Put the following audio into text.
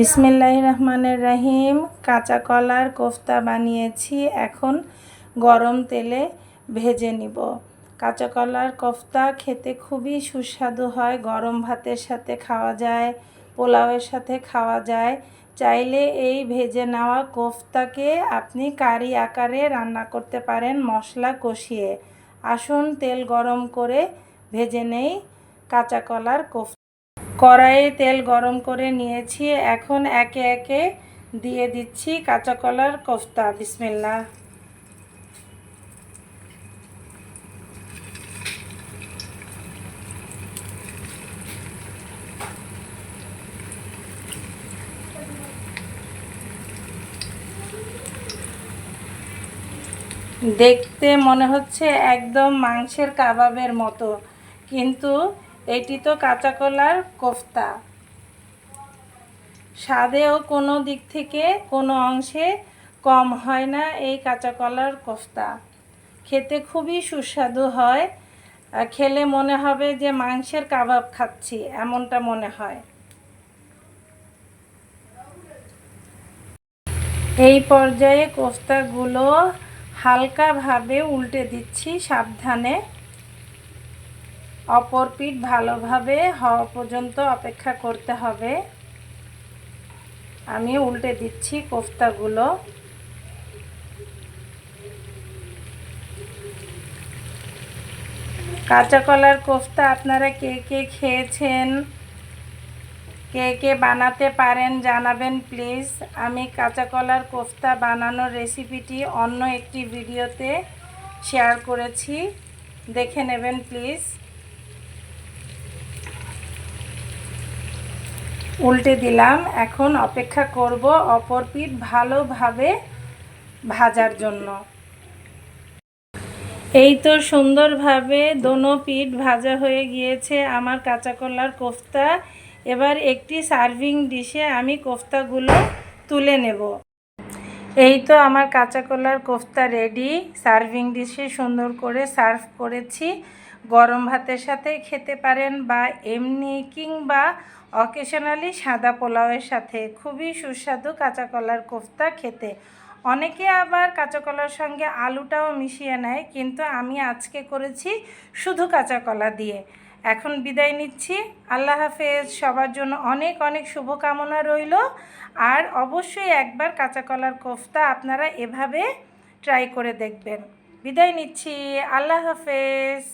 বিসমিল্লাহির রহমানির রহিম। কাঁচা কলার কোফতা বানিয়েছি, এখন গরম তেলে ভেজে নিব। কাঁচা কলার কোফতা খেতে খুবই সুস্বাদু হয়, গরম ভাতের সাথে খাওয়া যায়, পোলাওয়ের সাথে খাওয়া যায়। চাইলে এই ভেজে নেওয়া কোফতাকে আপনি কারি আকারে রান্না করতে পারেন মশলা কষিয়ে। আসুন তেল গরম করে ভেজে নেই কাঁচা কলার কোফতা। কড়াইয়ে তেল গরম করে নিয়েছি, এখন একে একে দিয়ে দিচ্ছি কাঁচা কলার কোফতা। বিসমিল্লাহ। দেখতে মনে হচ্ছে একদম মাংসের কাবাবের মতো, কিন্তু এটি তো কাঁচা কলার কোফতা। স্বাদেও কোনো দিক থেকে কোনো অংশে কম হয় না এই কাঁচা কলার কোফতা। খেতে খুবই সুস্বাদু হয়, খেলে মনে হবে যে মাংসের কাবাব খাচ্ছি, এমনটা মনে হয়। এই পর্যায়ে কোফতাগুলো হালকাভাবে উল্টে দিচ্ছি সাবধানে। অপর পিঠ ভালোভাবে হওয়া পর্যন্ত অপেক্ষা করতে হবে। আমি উল্টে দিচ্ছি কোফতাগুলো। কাঁচা কলার কোফতা আপনারা কে কে খেয়েছেন, কে কে বানাতে পারেন জানাবেন প্লিজ। আমি কাঁচা কলার কোফতা বানানোর রেসিপিটি অন্য একটি ভিডিওতে শেয়ার করেছি, দেখে নেবেন প্লিজ। উল্টে দিলাম, এখন অপেক্ষা করব অপর পিঠ ভালোভাবে ভাজার জন্য। এই তো সুন্দরভাবে দোনো পিঠ ভাজা হয়ে গিয়েছে আমার কাঁচা কলার কোফতা। এবার একটি সার্ভিং ডিশে আমি কোফতাগুলো তুলে নেব। এই তো আমার কাঁচা কলার কোফতা রেডি। সার্ভিং ডিশে সুন্দর করে সার্ভ করেছি। গরম ভাতের সাথে খেতে পারেন বা এমনি, কিংবা অকেশনালি সাদা পোলাওয়ের সাথে। খুবই সুস্বাদু কাঁচা কলার কোফতা খেতে। অনেকে আবার কাঁচা কলার সঙ্গে আলুটাও মিশিয়ে নেয়, কিন্তু আমি আজকে করেছি শুধু কাঁচা কলা দিয়ে। এখন বিদায় নিচ্ছি, আল্লাহ হাফেজ। সবার জন্য অনেক অনেক শুভকামনা রইল। আর অবশ্যই একবার কাঁচা কলার কোফতা আপনারা এভাবে ট্রাই করে দেখবেন। বিদায় নিচ্ছি, আল্লাহ হাফেজ।